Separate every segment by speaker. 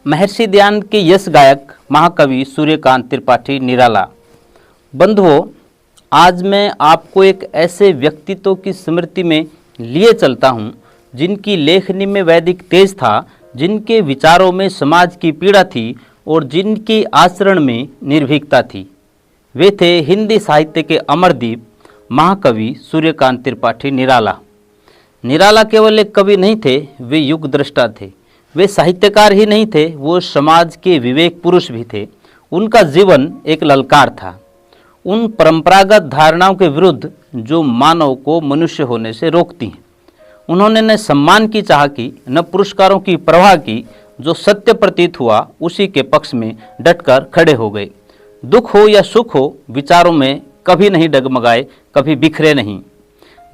Speaker 1: महर्षि दयानंद के यश गायक महाकवि सूर्यकांत त्रिपाठी निराला। बंधुओं, आज मैं आपको एक ऐसे व्यक्तित्व की स्मृति में लिए चलता हूँ जिनकी लेखनी में वैदिक तेज था, जिनके विचारों में समाज की पीड़ा थी और जिनकी आचरण में निर्भीकता थी। वे थे हिंदी साहित्य के अमरदीप महाकवि सूर्यकांत त्रिपाठी निराला। निराला केवल एक कवि नहीं थे, वे युग दृष्टा थे। वे साहित्यकार ही नहीं थे, वो समाज के विवेक पुरुष भी थे। उनका जीवन एक ललकार था उन परंपरागत धारणाओं के विरुद्ध जो मानव को मनुष्य होने से रोकती हैं। उन्होंने न सम्मान की चाह की, न पुरस्कारों की परवाह की। जो सत्य प्रतीत हुआ उसी के पक्ष में डटकर खड़े हो गए। दुख हो या सुख हो, विचारों में कभी नहीं डगमगाए, कभी बिखरे नहीं।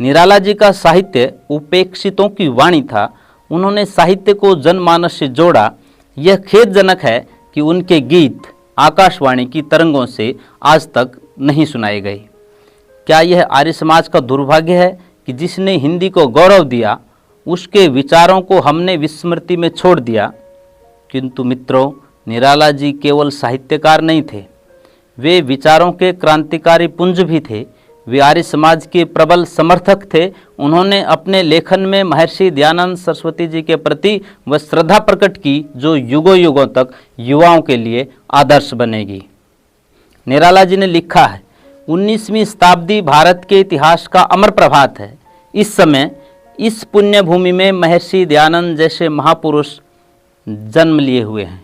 Speaker 1: निराला जी का साहित्य उपेक्षितों की वाणी था। उन्होंने साहित्य को जनमानस से जोड़ा। यह खेदजनक है कि उनके गीत आकाशवाणी की तरंगों से आज तक नहीं सुनाए गए। क्या यह आर्य समाज का दुर्भाग्य है कि जिसने हिंदी को गौरव दिया, उसके विचारों को हमने विस्मृति में छोड़ दिया? किंतु मित्रों, निराला जी केवल साहित्यकार नहीं थे, वे विचारों के क्रांतिकारी पुंज भी थे। वे आर्य समाज के प्रबल समर्थक थे। उन्होंने अपने लेखन में महर्षि दयानंद सरस्वती जी के प्रति वह श्रद्धा प्रकट की जो युगों युगों तक युवाओं के लिए आदर्श बनेगी। निराला जी ने लिखा है, 19वीं शताब्दी भारत के इतिहास का अमर प्रभात है। इस समय इस पुण्य भूमि में महर्षि दयानंद जैसे महापुरुष जन्म लिए हुए हैं।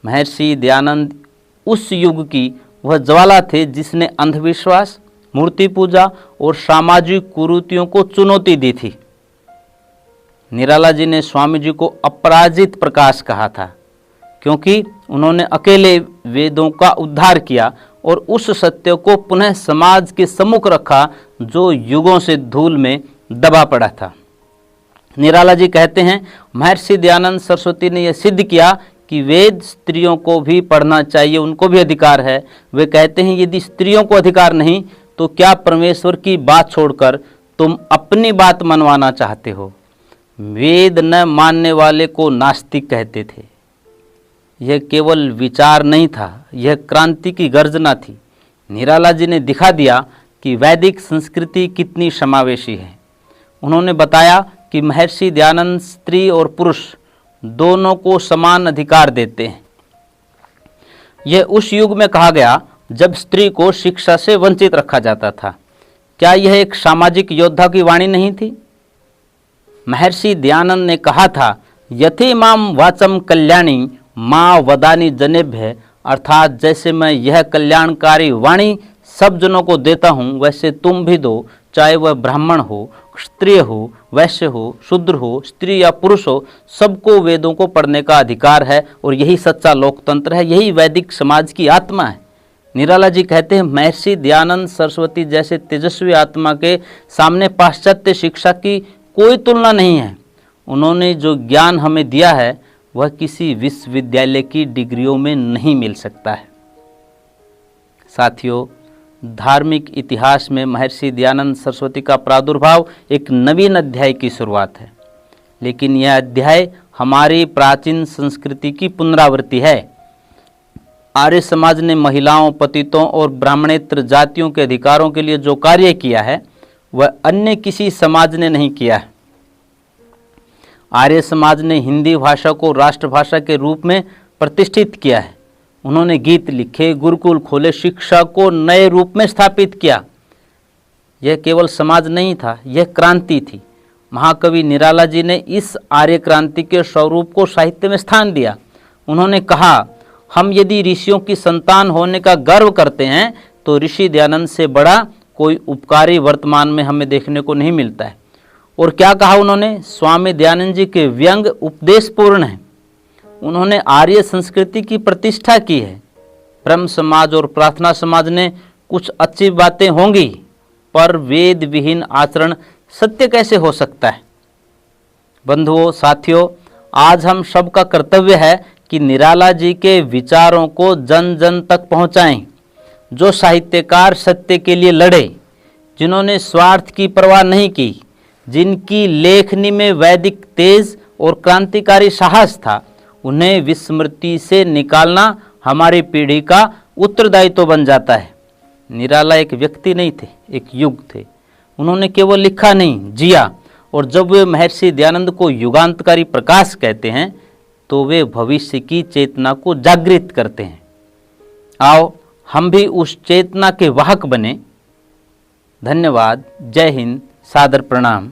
Speaker 1: महर्षि दयानंद उस युग की वह ज्वाला थे जिसने अंधविश्वास, मूर्ति पूजा और सामाजिक कुरीतियों को चुनौती दी थी। निराला जी ने स्वामी जी को अपराजित प्रकाश कहा था, क्योंकि उन्होंने अकेले वेदों का उद्धार किया और उस सत्य को पुनः समाज के सम्मुख रखा जो युगों से धूल में दबा पड़ा था। निराला जी कहते हैं, महर्षि दयानंद सरस्वती ने यह सिद्ध किया कि वेद स्त्रियों को भी पढ़ना चाहिए, उनको भी अधिकार है। वे कहते हैं, यदि स्त्रियों को अधिकार नहीं तो क्या परमेश्वर की बात छोड़कर तुम अपनी बात मनवाना चाहते हो? वेद न मानने वाले को नास्तिक कहते थे। यह केवल विचार नहीं था, यह क्रांति की गर्जना थी। निराला जी ने दिखा दिया कि वैदिक संस्कृति कितनी समावेशी है। उन्होंने बताया कि महर्षि दयानंद स्त्री और पुरुष दोनों को समान अधिकार देते हैं। यह उस युग में कहा गया जब स्त्री को शिक्षा से वंचित रखा जाता था। क्या यह एक सामाजिक योद्धा की वाणी नहीं थी? महर्षि दयानंद ने कहा था, यथि माम वाचम कल्याणी माँ वदानी जनेभ्य, अर्थात जैसे मैं यह कल्याणकारी वाणी सब जनों को देता हूँ, वैसे तुम भी दो, चाहे वह ब्राह्मण हो, क्षत्रिय हो, वैश्य हो, शूद्र हो, स्त्री या पुरुष हो, सबको वेदों को पढ़ने का अधिकार है। और यही सच्चा लोकतंत्र है, यही वैदिक समाज की आत्मा है। निराला जी कहते हैं, महर्षि दयानंद सरस्वती जैसे तेजस्वी आत्मा के सामने पाश्चात्य शिक्षा की कोई तुलना नहीं है। उन्होंने जो ज्ञान हमें दिया है वह किसी विश्वविद्यालय की डिग्रियों में नहीं मिल सकता है। साथियों, धार्मिक इतिहास में महर्षि दयानंद सरस्वती का प्रादुर्भाव एक नवीन अध्याय की शुरुआत है, लेकिन यह अध्याय हमारी प्राचीन संस्कृति की पुनरावृत्ति है। आर्य समाज ने महिलाओं, पतितों और ब्राह्मणेतर जातियों के अधिकारों के लिए जो कार्य किया है वह अन्य किसी समाज ने नहीं किया है। आर्य समाज ने हिंदी भाषा को राष्ट्रभाषा के रूप में प्रतिष्ठित किया है। उन्होंने गीत लिखे, गुरुकुल खोले, शिक्षा को नए रूप में स्थापित किया। यह केवल समाज नहीं था, यह क्रांति थी। महाकवि निराला जी ने इस आर्य क्रांति के स्वरूप को साहित्य में स्थान दिया। उन्होंने कहा, हम यदि ऋषियों की संतान होने का गर्व करते हैं तो ऋषि दयानंद से बड़ा कोई उपकारी वर्तमान में हमें देखने को नहीं मिलता है। और क्या कहा उन्होंने? स्वामी दयानंद जी के व्यंग उपदेशपूर्ण है। उन्होंने आर्य संस्कृति की प्रतिष्ठा की है। ब्रह्म समाज और प्रार्थना समाज ने कुछ अच्छी बातें होंगी, पर वेद विहीन आचरण सत्य कैसे हो सकता है? बंधुओं, साथियों, आज हम सबका कर्तव्य है कि निराला जी के विचारों को जन जन तक पहुंचाएं। जो साहित्यकार सत्य के लिए लड़े, जिन्होंने स्वार्थ की परवाह नहीं की, जिनकी लेखनी में वैदिक तेज और क्रांतिकारी साहस था, उन्हें विस्मृति से निकालना हमारी पीढ़ी का उत्तरदायित्व बन जाता है। निराला एक व्यक्ति नहीं थे, एक युग थे। उन्होंने केवल लिखा नहीं, जिया। और जब वे महर्षि दयानंद को युगांतकारी प्रकाश कहते हैं तो वे भविष्य की चेतना को जागृत करते हैं। आओ हम भी उस चेतना के वाहक बने। धन्यवाद। जय हिंद। सादर प्रणाम।